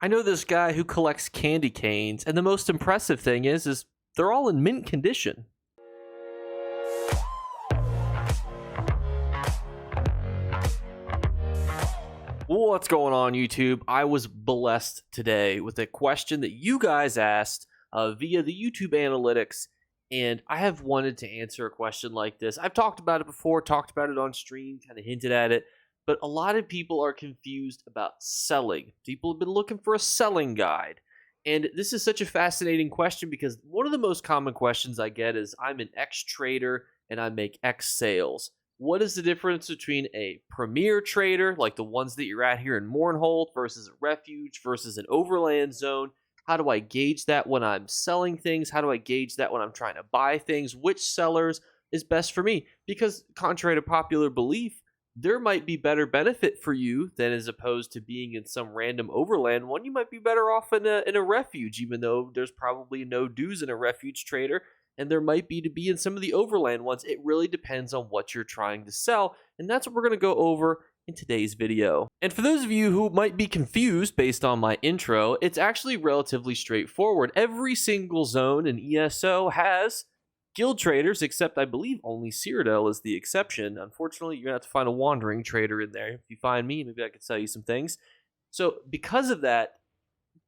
I know this guy who collects candy canes, and the most impressive thing is they're all in mint condition. What's going on, YouTube? I was blessed today with a question that you guys asked via the YouTube analytics, and I have wanted to answer a question like this. I've talked about it before, talked about it on stream, kind of hinted at it, but a lot of people are confused about selling. People have been looking for a selling guide, and this is such a fascinating question because one of the most common questions I get is, I'm an X trader and I make X sales. What is the difference between a premier trader, like the ones that you're at here in Mournhold, versus a refuge, versus an overland zone? How do I gauge that when I'm selling things? How do I gauge that when I'm trying to buy things? Which sellers is best for me? Because contrary to popular belief, there might be better benefit for you than as opposed to being in some random overland one. You might be better off in a refuge, even though there's probably no dues in a refuge trader. And there might be to be in some of the overland ones. It really depends on what you're trying to sell. And that's what we're going to go over in today's video. And for those of you who might be confused based on my intro, it's actually relatively straightforward. Every single zone in ESO has guild traders, except I believe only Cyrodiil is the exception. Unfortunately, you're going to have to find a wandering trader in there. If you find me, maybe I could sell you some things. So because of that,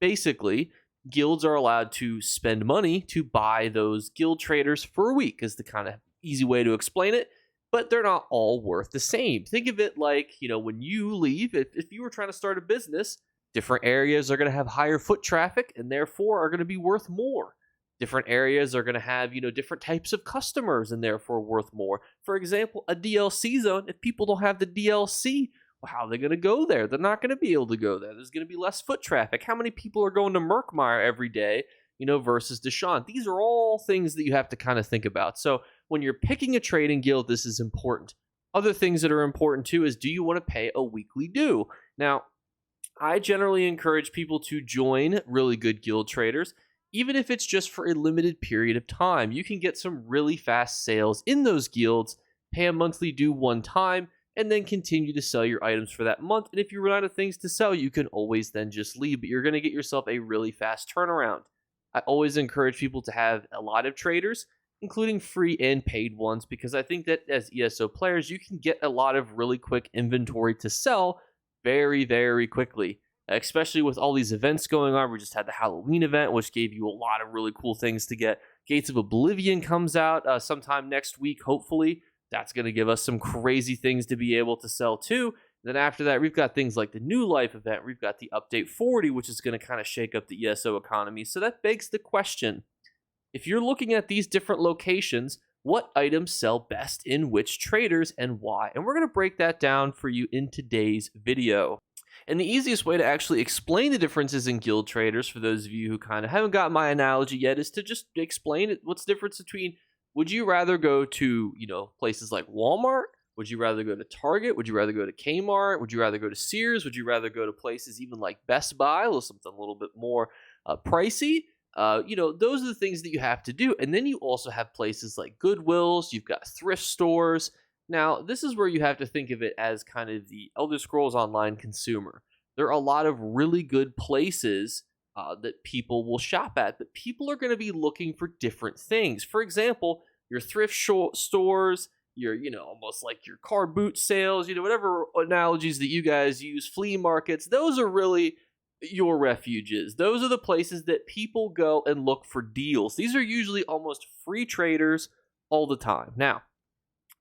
basically, guilds are allowed to spend money to buy those guild traders for a week, is the kind of easy way to explain it, but they're not all worth the same. Think of it like, when you leave, if you were trying to start a business, different areas are going to have higher foot traffic and therefore are going to be worth more. Different areas are going to have, different types of customers and therefore worth more. For example, a DLC zone, if people don't have the DLC, well, how are they going to go there? They're not going to be able to go there. There's going to be less foot traffic. How many people are going to Murkmire every day, versus Deshaun? These are all things that you have to kind of think about. So when you're picking a trading guild, this is important. Other things that are important too is, do you want to pay a weekly due? Now, I generally encourage people to join really good guild traders, even if it's just for a limited period of time. You can get some really fast sales in those guilds, pay a monthly due one time, and then continue to sell your items for that month. And if you run out of things to sell, you can always then just leave, but you're going to get yourself a really fast turnaround. I always encourage people to have a lot of traders, including free and paid ones, because I think that as ESO players, you can get a lot of really quick inventory to sell very, very quickly, especially with all these events going on. We just had the Halloween event, which gave you a lot of really cool things to get. Gates of Oblivion comes out sometime next week, hopefully. That's going to give us some crazy things to be able to sell too. Then after that, we've got things like the New Life event. We've got the Update 40, which is going to kind of shake up the ESO economy. So that begs the question, if you're looking at these different locations, what items sell best in which traders and why? And we're going to break that down for you in today's video. And the easiest way to actually explain the differences in guild traders, for those of you who kind of haven't got my analogy yet, is to just explain it. What's the difference between, would you rather go to, places like Walmart? Would you rather go to Target? Would you rather go to Kmart? Would you rather go to Sears? Would you rather go to places even like Best Buy, or something a little bit more pricey? Those are the things that you have to do. And then you also have places like Goodwills. You've got thrift stores. Now, this is where you have to think of it as kind of the Elder Scrolls Online consumer. There are a lot of really good places that people will shop at, but people are going to be looking for different things. For example, your thrift stores, your, almost like your car boot sales, whatever analogies that you guys use, flea markets, those are really your refuges. Those are the places that people go and look for deals. These are usually almost free traders all the time. Now,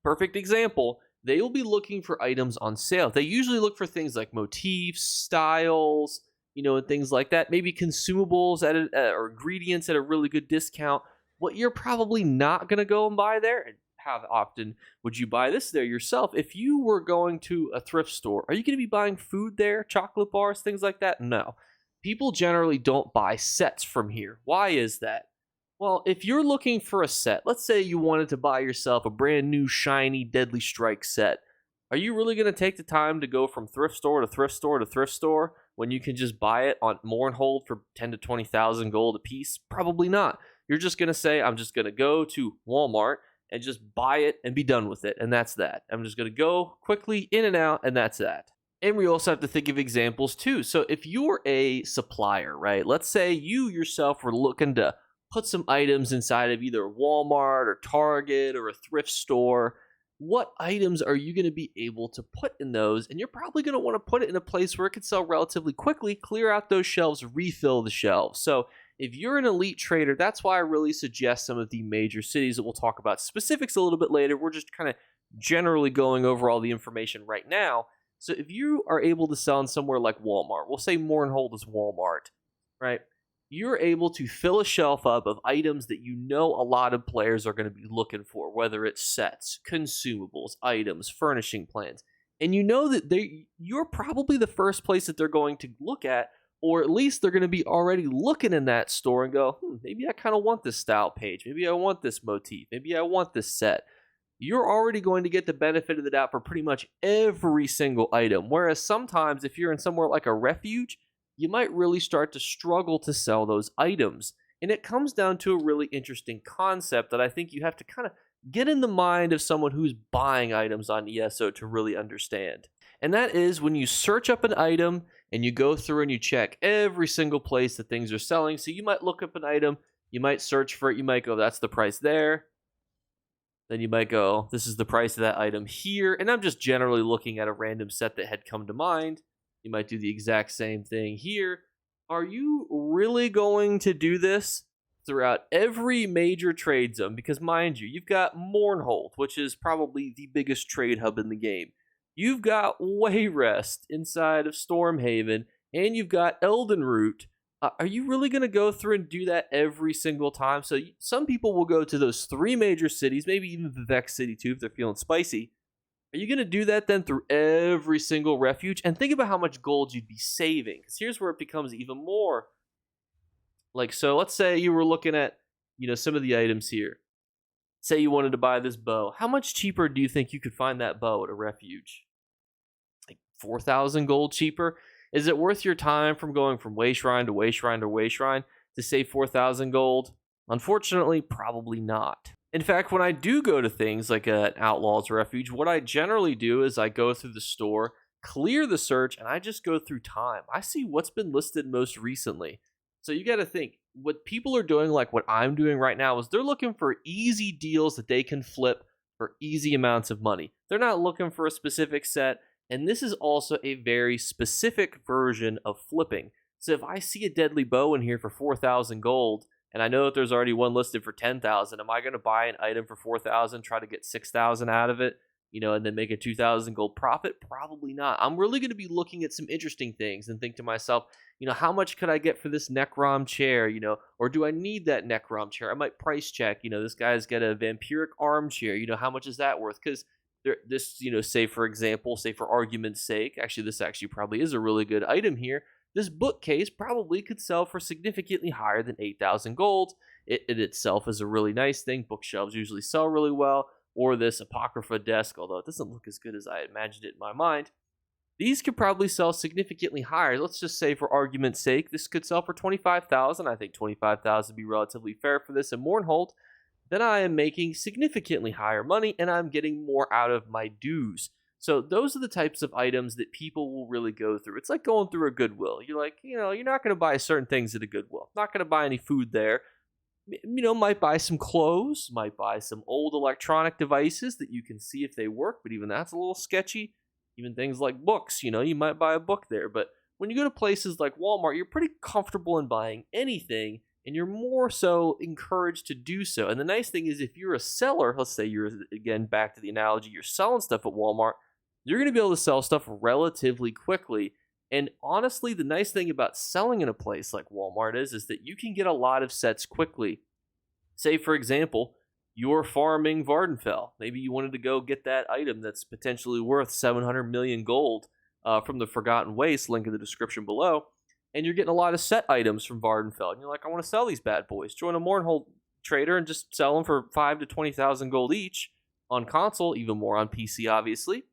perfect example, they will be looking for items on sale. They usually look for things like motifs, styles, and things like that. Maybe consumables or ingredients at a really good discount. What you're probably not going to go and buy there, and how often would you buy this there yourself? If you were going to a thrift store, are you going to be buying food there, chocolate bars, things like that? No. People generally don't buy sets from here. Why is that? Well, if you're looking for a set, let's say you wanted to buy yourself a brand new shiny Deadly Strike set. Are you really going to take the time to go from thrift store to thrift store to thrift store when you can just buy it on Mournhold for 10 to 20,000 gold a piece? Probably not. You're just going to say, I'm just going to go to Walmart and just buy it and be done with it. And that's that. I'm just going to go quickly in and out, and that's that. And we also have to think of examples too. So if you're a supplier, right? Let's say you yourself were looking to put some items inside of either Walmart or Target or a thrift store. What items are you going to be able to put in those? And you're probably going to want to put it in a place where it can sell relatively quickly, clear out those shelves, refill the shelves. So if you're an elite trader, that's why I really suggest some of the major cities that we'll talk about specifics a little bit later. We're just kind of generally going over all the information right now. So if you are able to sell in somewhere like Walmart, we'll say Mournhold is Walmart, right? You're able to fill a shelf up of items that you know a lot of players are going to be looking for, whether it's sets, consumables, items, furnishing plans. And you know that you're probably the first place that they're going to look at, or at least they're going to be already looking in that store and go, maybe I kind of want this style page. Maybe I want this motif. Maybe I want this set. You're already going to get the benefit of the doubt for pretty much every single item. Whereas sometimes if you're in somewhere like a refuge, you might really start to struggle to sell those items. And it comes down to a really interesting concept that I think you have to kind of get in the mind of someone who's buying items on ESO to really understand. And that is when you search up an item and you go through and you check every single place that things are selling. So you might look up an item, you might search for it, you might go, that's the price there. Then you might go, this is the price of that item here. And I'm just generally looking at a random set that had come to mind. You might do the exact same thing here. Are you really going to do this throughout every major trade zone? Because mind you, you've got Mournhold, which is probably the biggest trade hub in the game. You've got Wayrest inside of Stormhaven, and you've got Eldenroot. Are you really going to go through and do that every single time? So some people will go to those 3 major cities, maybe even Vivek City too if they're feeling spicy. Are you going to do that then through every single refuge? And think about how much gold you'd be saving. Because here's where it becomes even more. Like, so let's say you were looking at, some of the items here. Say you wanted to buy this bow. How much cheaper do you think you could find that bow at a refuge? Like 4,000 gold cheaper? Is it worth your time from going from Wayshrine to Wayshrine to Wayshrine to save 4,000 gold? Unfortunately, probably not. In fact, when I do go to things like an Outlaw's Refuge, what I generally do is I go through the store, clear the search, and I just go through time. I see what's been listed most recently. So you got to think, what people are doing, like what I'm doing right now, is they're looking for easy deals that they can flip for easy amounts of money. They're not looking for a specific set. And this is also a very specific version of flipping. So if I see a deadly bow in here for 4,000 gold, and I know that there's already one listed for 10,000, am I going to buy an item for 4,000, try to get 6,000 out of it, and then make a 2,000 gold profit? Probably not. I'm really going to be looking at some interesting things and think to myself, how much could I get for this Necrom chair, or do I need that Necrom chair? I might price check, this guy's got a vampiric armchair, how much is that worth? Because this, say for example, say for argument's sake, this probably is a really good item here. This bookcase probably could sell for significantly higher than 8,000 gold. It itself is a really nice thing. Bookshelves usually sell really well. Or this Apocrypha desk, although it doesn't look as good as I imagined it in my mind. These could probably sell significantly higher. Let's just say for argument's sake, this could sell for 25,000. I think 25,000 would be relatively fair for this in Mournhold. Then I am making significantly higher money and I'm getting more out of my dues. So those are the types of items that people will really go through. It's like going through a Goodwill. You're like, you're not going to buy certain things at a Goodwill. Not going to buy any food there. Might buy some clothes, might buy some old electronic devices that you can see if they work, but even that's a little sketchy. Even things like books, you might buy a book there. But when you go to places like Walmart, you're pretty comfortable in buying anything. And you're more so encouraged to do so. And the nice thing is if you're a seller, let's say you're, again, back to the analogy, you're selling stuff at Walmart, you're going to be able to sell stuff relatively quickly. And honestly, the nice thing about selling in a place like Walmart is that you can get a lot of sets quickly. Say, for example, you're farming Vardenfell. Maybe you wanted to go get that item that's potentially worth 700 million gold from the Forgotten Waste, link in the description below. And you're getting a lot of set items from Vardenfell. And you're like, I want to sell these bad boys. Join a Mournhold trader and just sell them for 5,000 to 20,000 gold each on console, even more on PC, obviously.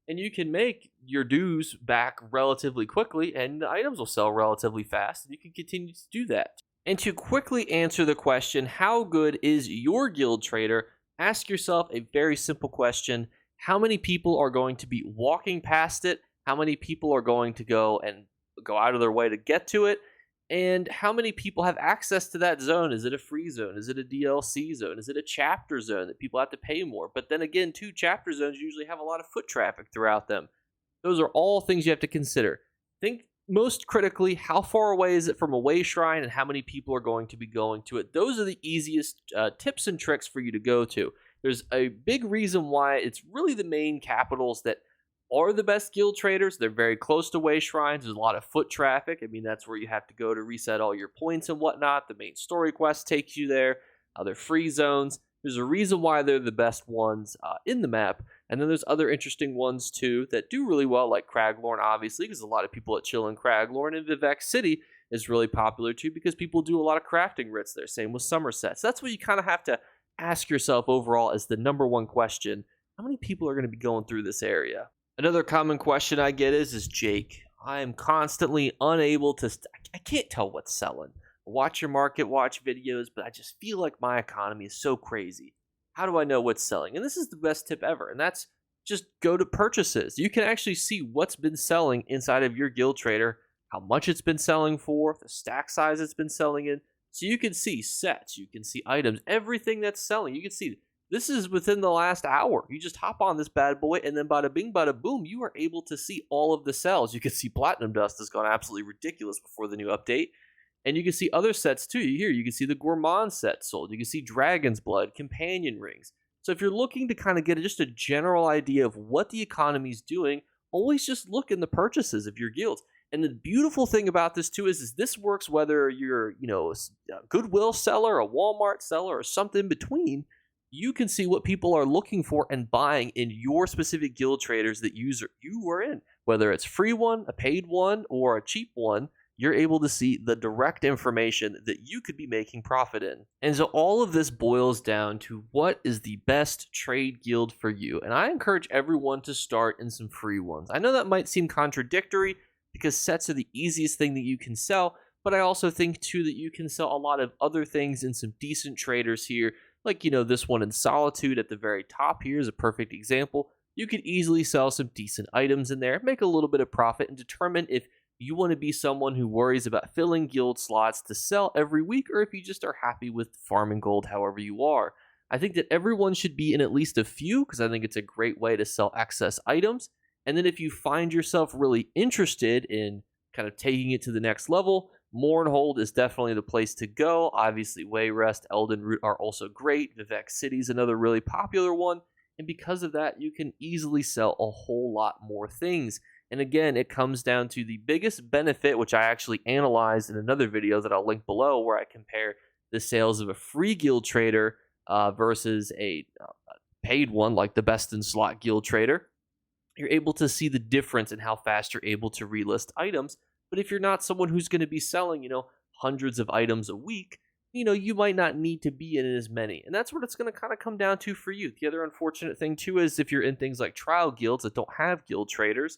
And you can make your dues back relatively quickly, and the items will sell relatively fast. And you can continue to do that. And to quickly answer the question, how good is your guild trader? Ask yourself a very simple question. How many people are going to be walking past it how many people are going to go out of their way to get to it, and how many people have access to that zone. Is it a free zone? Is it a DLC zone? Is it a chapter zone that people have to pay more? But then again, too, chapter zones usually have a lot of foot traffic throughout them. Those are all things you have to consider. Think most critically, how far away is it from a way shrine and how many people are going to be going to it? Those are the easiest tips and tricks for you to go to. There's a big reason why it's really the main capitals that are the best guild traders. They're very close to way shrines. There's a lot of foot traffic. I mean, that's where you have to go to reset all your points and whatnot. The main story quest takes you there. They're free zones. There's a reason why they're the best ones in the map. And then there's other interesting ones too that do really well, like Craglorn, obviously, because a lot of people that chill in Craglorn. And Vivec City is really popular too because people do a lot of crafting writs there. Same with Somerset. So that's what you kind of have to ask yourself overall as the number one question. How many people are going to be going through this area? Another common question I get is Jake, I am constantly unable to, I can't tell what's selling. Watch your market watch videos, but I just feel like my economy is so crazy. How do I know what's selling? And this is the best tip ever, and that's just go to purchases. You can actually see what's been selling inside of your guild trader, how much it's been selling for, the stack size it's been selling in. So you can see sets, you can see items, everything that's selling. You can see this is within the last hour. You just hop on this bad boy, and then bada bing, bada boom, you are able to see all of the sales. You can see Platinum Dust has gone absolutely ridiculous before the new update. And you can see other sets too. Here, you can see the Gourmand set sold. You can see Dragon's Blood, Companion Rings. So if you're looking to kind of get just a general idea of what the economy's doing, always just look in the purchases of your guilds. And the beautiful thing about this too is this works whether you're, a Goodwill seller, a Walmart seller, or something in between. You can see what people are looking for and buying in your specific guild traders that you are in. Whether it's free one, a paid one, or a cheap one, you're able to see the direct information that you could be making profit in. And so all of this boils down to what is the best trade guild for you. And I encourage everyone to start in some free ones. I know that might seem contradictory because sets are the easiest thing that you can sell, but I also think too that you can sell a lot of other things in some decent traders here. Like, this one in Solitude at the very top here is a perfect example. You could easily sell some decent items in there, make a little bit of profit, and determine if you want to be someone who worries about filling guild slots to sell every week, or if you just are happy with farming gold however you are. I think that everyone should be in at least a few, because I think it's a great way to sell excess items. And then if you find yourself really interested in kind of taking it to the next level, Mournhold is definitely the place to go. Obviously, Wayrest, Elden Root are also great. Vivec City is another really popular one. And because of that, you can easily sell a whole lot more things. And again, it comes down to the biggest benefit, which I actually analyzed in another video that I'll link below, where I compare the sales of a free guild trader versus a paid one, like the Best in Slot guild trader. You're able to see the difference in how fast you're able to relist items. But if you're not someone who's going to be selling, hundreds of items a week, you might not need to be in as many. And that's what it's going to kind of come down to for you. The other unfortunate thing, too, is if you're in things like trial guilds that don't have guild traders,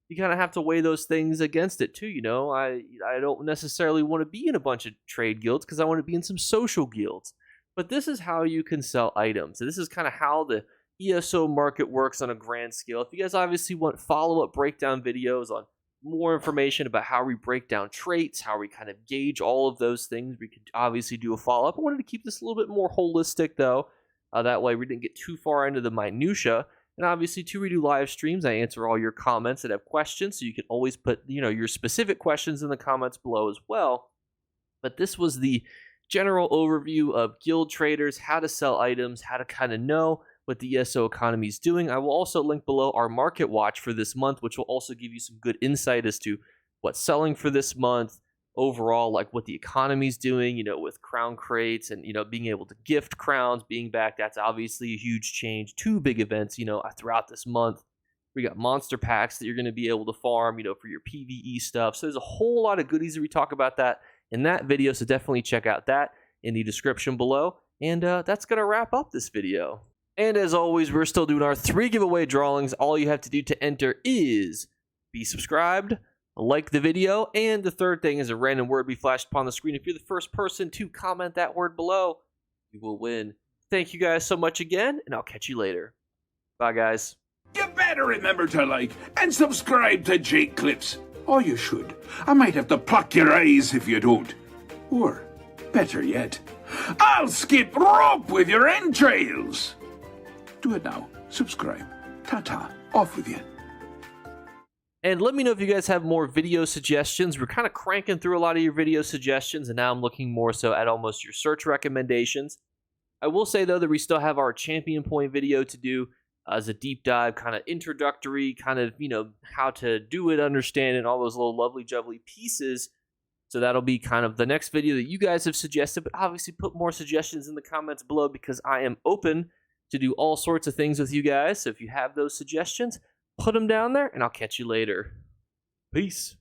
you kind of have to weigh those things against it, too. I don't necessarily want to be in a bunch of trade guilds because I want to be in some social guilds. But this is how you can sell items. And this is kind of how the ESO market works on a grand scale. If you guys obviously want follow-up breakdown videos on more information about how we break down traits, how we kind of gauge all of those things, we could obviously do a follow-up. I wanted to keep this a little bit more holistic, though. That way we didn't get too far into the minutia. And obviously, too, we do live streams. I answer all your comments that have questions, so you can always put, your specific questions in the comments below as well. But this was the general overview of guild traders, how to sell items, how to kind of know what the ESO economy is doing. I will also link below our market watch for this month, which will also give you some good insight as to what's selling for this month, overall, like what the economy is doing, with crown crates and, being able to gift crowns being back. That's obviously a huge change. 2 big events, throughout this month. We got monster packs that you're going to be able to farm, for your PvE stuff. So there's a whole lot of goodies that we talk about that in that video. So definitely check out that in the description below. And that's going to wrap up this video. And as always, we're still doing our 3 giveaway drawings. All you have to do to enter is be subscribed, like the video, and the third thing is a random word be flashed upon the screen. If you're the first person to comment that word below, you will win. Thank you guys so much again, and I'll catch you later. Bye, guys. You better remember to like and subscribe to Jake Clips. Or you should. I might have to pluck your eyes if you don't. Or, better yet, I'll skip rope with your entrails. Do it now. Subscribe. Ta-ta. Off with you. And let me know if you guys have more video suggestions. We're kind of cranking through a lot of your video suggestions, and now I'm looking more so at almost your search recommendations. I will say, though, that we still have our champion point video to do as a deep dive, kind of introductory, kind of, how to do it, understand it, all those little lovely jubbly pieces. So that'll be kind of the next video that you guys have suggested, but obviously put more suggestions in the comments below because I am open to do all sorts of things with you guys. So if you have those suggestions, put them down there, and I'll catch you later. Peace.